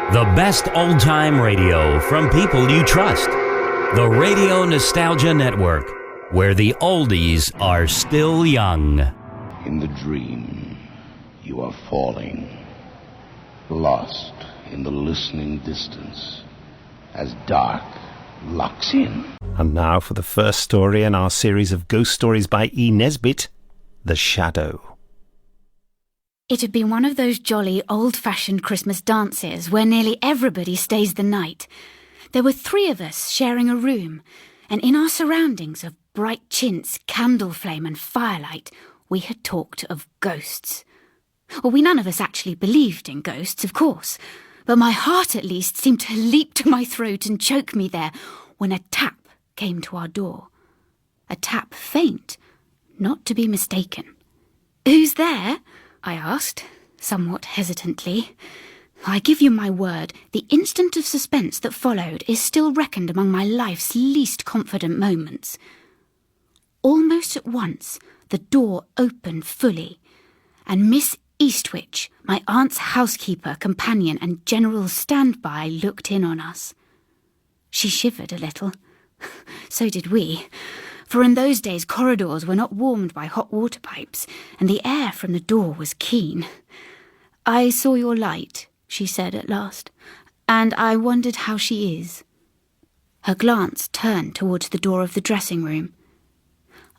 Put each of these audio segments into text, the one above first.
The best old-time radio from people you trust. The Radio Nostalgia Network, where the oldies are still young. In the dream, you are falling, lost in the listening distance, as dark locks in. And now for the first story in our series of ghost stories by E. Nesbit, The Shadow. It had been one of those jolly, old-fashioned Christmas dances where nearly everybody stays the night. There were 3 of us sharing a room, and in our surroundings of bright chintz, candle flame and firelight, we had talked of ghosts. Well, we none of us actually believed in ghosts, of course, but my heart at least seemed to leap to my throat and choke me there when a tap came to our door. A tap faint, not to be mistaken. "Who's there?" I asked, somewhat hesitantly. I give you my word, the instant of suspense that followed is still reckoned among my life's least confident moments. Almost at once, the door opened fully, and Miss Eastwich, my aunt's housekeeper, companion, and general standby, looked in on us. She shivered a little. So did we. For in those days corridors were not warmed by hot water pipes, and the air from the door was keen. "I saw your light," she said at last, "and I wondered how she is." Her glance turned towards the door of the dressing room.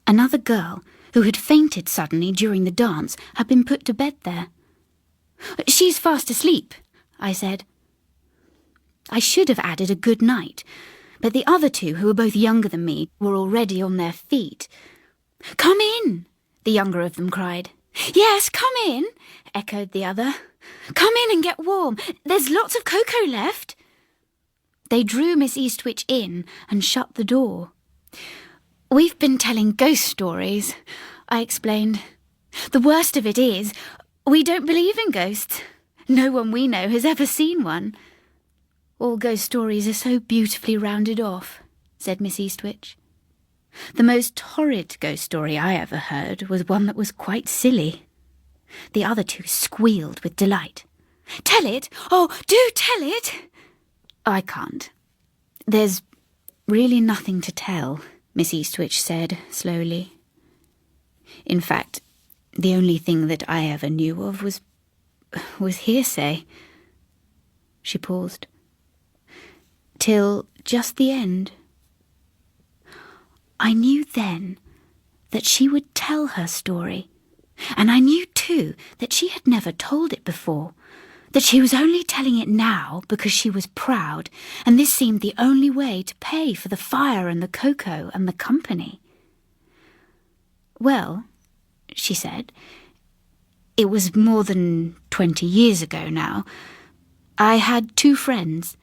Another girl, who had fainted suddenly during the dance, had been put to bed there. "She's fast asleep," I said. I should have added a good night, but the other 2, who were both younger than me, were already on their feet. "Come in," the younger of them cried. "Yes, come in," echoed the other. "Come in and get warm. There's lots of cocoa left." They drew Miss Eastwich in and shut the door. "We've been telling ghost stories," I explained. "The worst of it is, we don't believe in ghosts. No one we know has ever seen one." "All ghost stories are so beautifully rounded off," said Miss Eastwich. "The most horrid ghost story I ever heard was one that was quite silly." The other 2 squealed with delight. "Tell it! Oh, do tell it!" "I can't. There's really nothing to tell," Miss Eastwich said slowly. "In fact, the only thing that I ever knew of was hearsay." She paused. "Till just the end. I knew then that she would tell her story, and I knew too that she had never told it before, that she was only telling it now because she was proud, and this seemed the only way to pay for the fire and the cocoa and the company. "Well," she said, "it was more than 20 years ago now. I had 2 friends,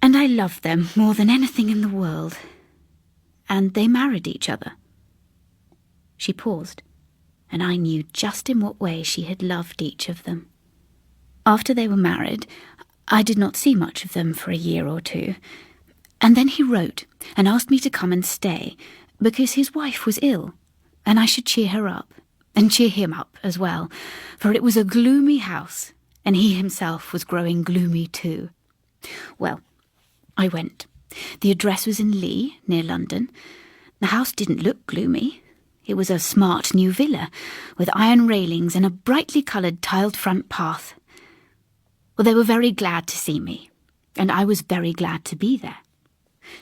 and I loved them more than anything in the world. And they married each other." She paused, and I knew just in what way she had loved each of them. After they were married, I did not see much of them for a year or 2, and then he wrote and asked me to come and stay, because his wife was ill, and I should cheer her up, and cheer him up as well, for it was a gloomy house, and he himself was growing gloomy too. Well, I went. The address was in Lee, near London. The house didn't look gloomy. It was a smart new villa, with iron railings and a brightly coloured tiled front path. Well, they were very glad to see me, and I was very glad to be there.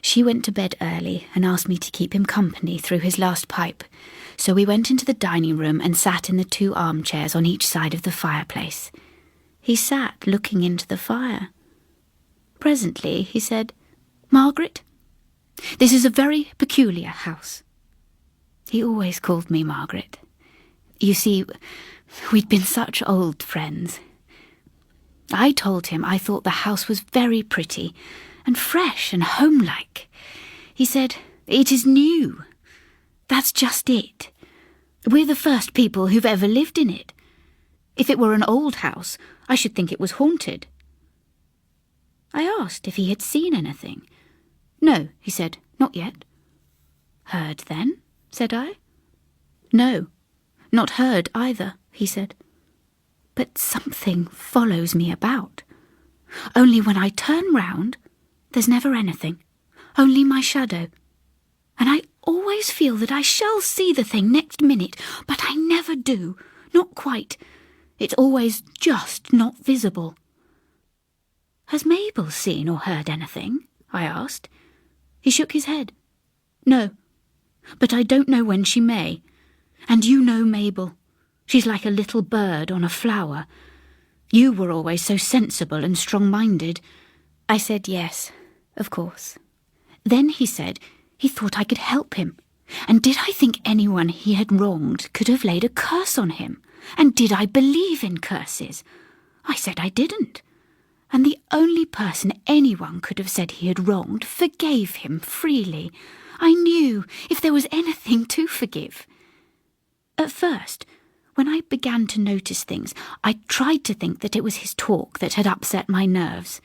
She went to bed early and asked me to keep him company through his last pipe, so we went into the dining room and sat in the 2 armchairs on each side of the fireplace. He sat looking into the fire. Presently he said, "Margaret, this is a very peculiar house." He always called me Margaret. You see, we'd been such old friends. I told him I thought the house was very pretty and fresh and homelike. He said, "It is new. That's just it. We're the first people who've ever lived in it. If it were an old house, I should think it was haunted." I asked if he had seen anything. "No," he said, "not yet." "Heard then?" said I. "No, not heard either," he said. "But something follows me about. Only when I turn round, there's never anything, only my shadow. And I always feel that I shall see the thing next minute, but I never do, not quite. It's always just not visible. Has Mabel seen or heard anything? I asked. He shook his head. No, but I don't know when she may. And you know Mabel. She's like a little bird on a flower. You were always so sensible and strong-minded. I said yes, of course. Then he said he thought I could help him. And did I think anyone he had wronged could have laid a curse on him? And did I believe in curses? I said I didn't. And the only person anyone could have said he had wronged forgave him freely. I knew if there was anything to forgive. At first, when I began to notice things, I tried to think that it was his talk that had upset my nerves.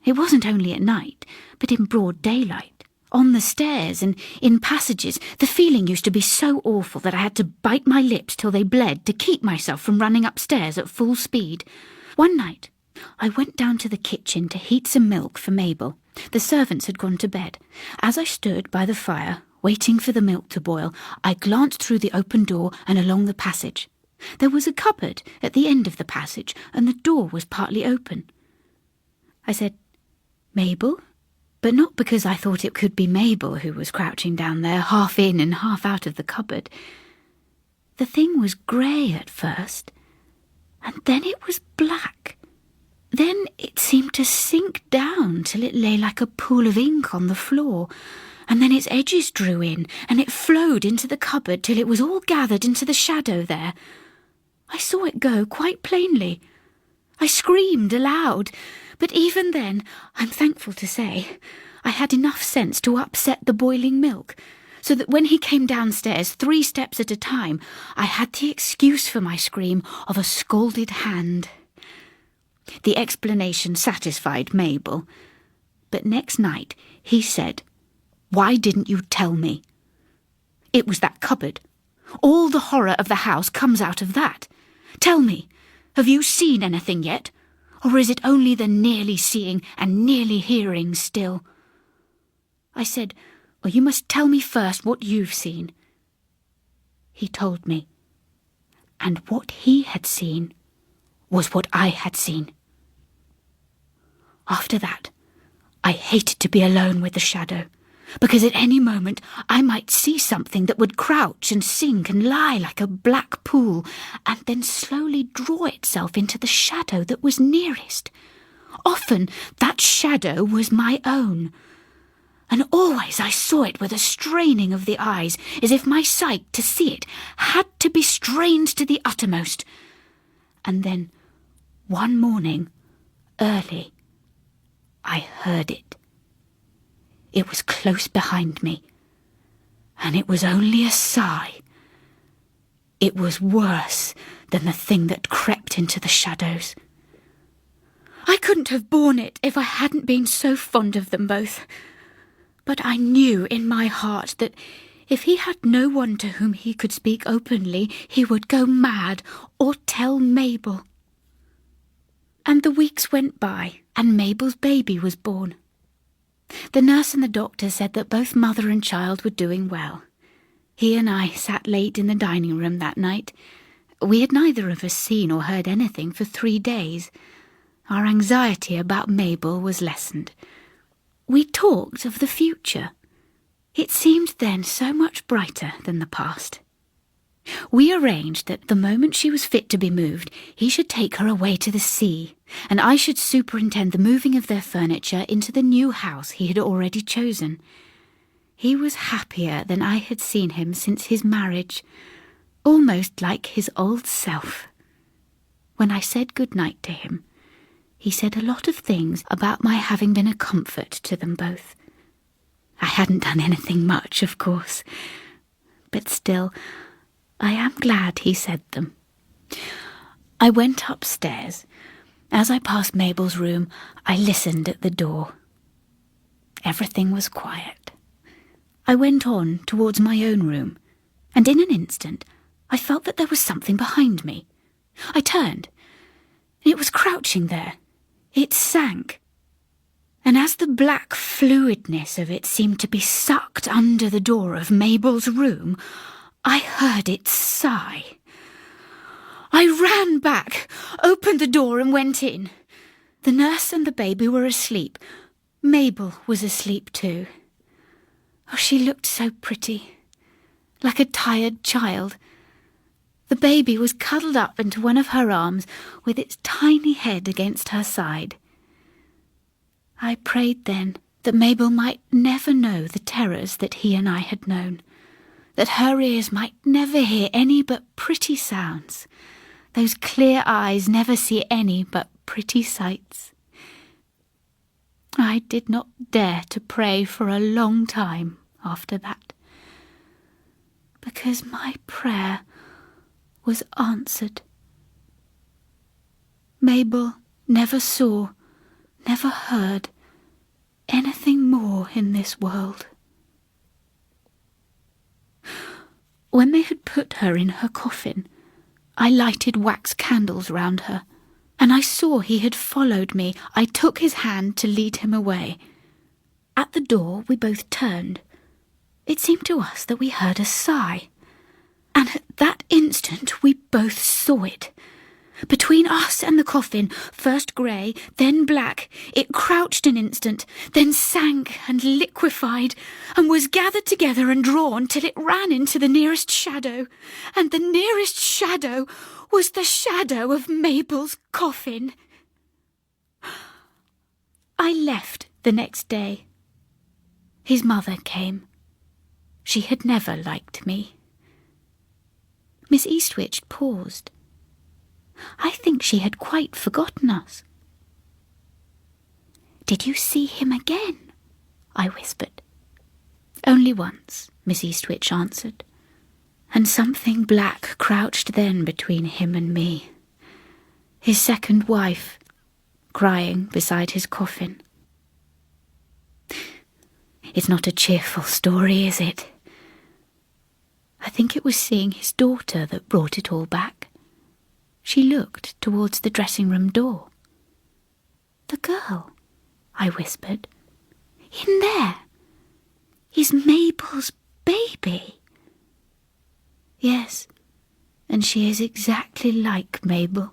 It wasn't only at night, but in broad daylight. On the stairs and in passages, the feeling used to be so awful that I had to bite my lips till they bled to keep myself from running upstairs at full speed. One night, I went down to the kitchen to heat some milk for Mabel. The servants had gone to bed. As I stood by the fire, waiting for the milk to boil, I glanced through the open door and along the passage. There was a cupboard at the end of the passage, and the door was partly open. I said, Mabel? But not because I thought it could be Mabel who was crouching down there, half in and half out of the cupboard. The thing was grey at first, and then it was black. Then it seemed to sink down till it lay like a pool of ink on the floor, and then its edges drew in, and it flowed into the cupboard till it was all gathered into the shadow there. I saw it go quite plainly. I screamed aloud, but even then, I'm thankful to say, I had enough sense to upset the boiling milk, so that when he came downstairs 3 steps at a time, I had the excuse for my scream of a scalded hand. The explanation satisfied Mabel, but next night he said, Why didn't you tell me? It was that cupboard. All the horror of the house comes out of that. Tell me, have you seen anything yet? Or is it only the nearly seeing and nearly hearing still? I said, Well, you must tell me first what you've seen. He told me. And what he had seen was what I had seen. After that, I hated to be alone with the shadow, because at any moment I might see something that would crouch and sink and lie like a black pool, and then slowly draw itself into the shadow that was nearest. Often that shadow was my own, and always I saw it with a straining of the eyes, as if my sight to see it had to be strained to the uttermost. And then, one morning, early, I heard it. It was close behind me, and it was only a sigh. It was worse than the thing that crept into the shadows. I couldn't have borne it if I hadn't been so fond of them both. But I knew in my heart that if he had no one to whom he could speak openly, he would go mad or tell Mabel. And the weeks went by, and Mabel's baby was born. The nurse and the doctor said that both mother and child were doing well. He and I sat late in the dining room that night. We had neither of us seen or heard anything for 3 days. Our anxiety about Mabel was lessened. We talked of the future. It seemed then so much brighter than the past. We arranged that the moment she was fit to be moved, he should take her away to the sea, and I should superintend the moving of their furniture into the new house he had already chosen. He was happier than I had seen him since his marriage, almost like his old self. When I said good night to him, he said a lot of things about my having been a comfort to them both. I hadn't done anything much, of course, but still, I am glad he said them. I went upstairs. As I passed Mabel's room, I listened at the door. Everything was quiet. I went on towards my own room, and in an instant I felt that there was something behind me. I turned. It was crouching there. It sank, and as the black fluidness of it seemed to be sucked under the door of Mabel's room, I heard it sigh. I ran back, opened the door and went in. The nurse and the baby were asleep. Mabel was asleep too. Oh, she looked so pretty, like a tired child. The baby was cuddled up into one of her arms with its tiny head against her side. I prayed then that Mabel might never know the terrors that he and I had known, that her ears might never hear any but pretty sounds, those clear eyes never see any but pretty sights. I did not dare to pray for a long time after that, because my prayer was answered. Mabel never saw, never heard anything more in this world. When they had put her in her coffin, I lighted wax candles round her, and I saw he had followed me. I took his hand to lead him away. At the door we both turned. It seemed to us that we heard a sigh, and at that instant we both saw it. Between us and the coffin, first grey, then black, it crouched an instant, then sank and liquefied, and was gathered together and drawn till it ran into the nearest shadow, and the nearest shadow was the shadow of Mabel's coffin. I left the next day. His mother came. She had never liked me. Miss Eastwich paused. I think she had quite forgotten us. "Did you see him again?" I whispered. "Only once," Miss Eastwich answered, and something black crouched then between him and me. His second wife, crying beside his coffin. It's not a cheerful story, is it? I think it was seeing his daughter that brought it all back. She looked towards the dressing-room door. "The girl," I whispered, "in there, is Mabel's baby." Yes, and she is exactly like Mabel,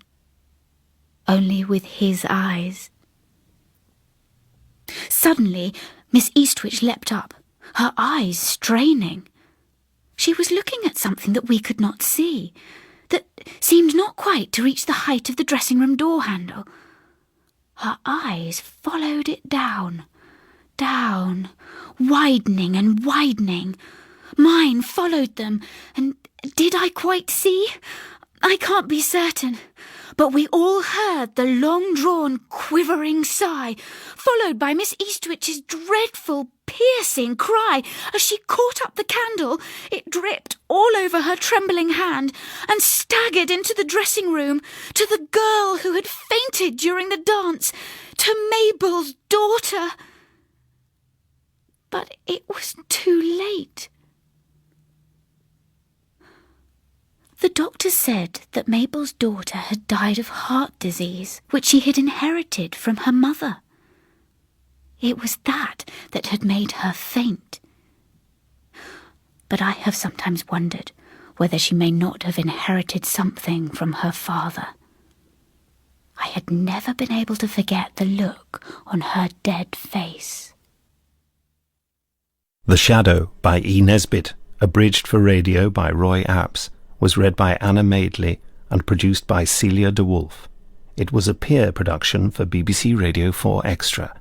only with his eyes. Suddenly, Miss Eastwich leapt up, her eyes straining. She was looking at something that we could not see, that seemed not quite to reach the height of the dressing-room door handle. Her eyes followed it down, down, widening and widening. Mine followed them, and did I quite see? I can't be certain, but we all heard the long-drawn, quivering sigh, followed by Miss Eastwich's dreadful, piercing cry as she caught up the candle. It dripped all over her trembling hand and staggered into the dressing-room, to the girl who had fainted during the dance, to Mabel's daughter. But it was too late. The doctor said that Mabel's daughter had died of heart disease, which she had inherited from her mother. It was that had made her faint. But I have sometimes wondered whether she may not have inherited something from her father. I had never been able to forget the look on her dead face. The Shadow by E. Nesbit, abridged for radio by Roy Apps, was read by Anna Madeley and produced by Celia de Wolfe. It was a peer production for BBC Radio 4 Extra.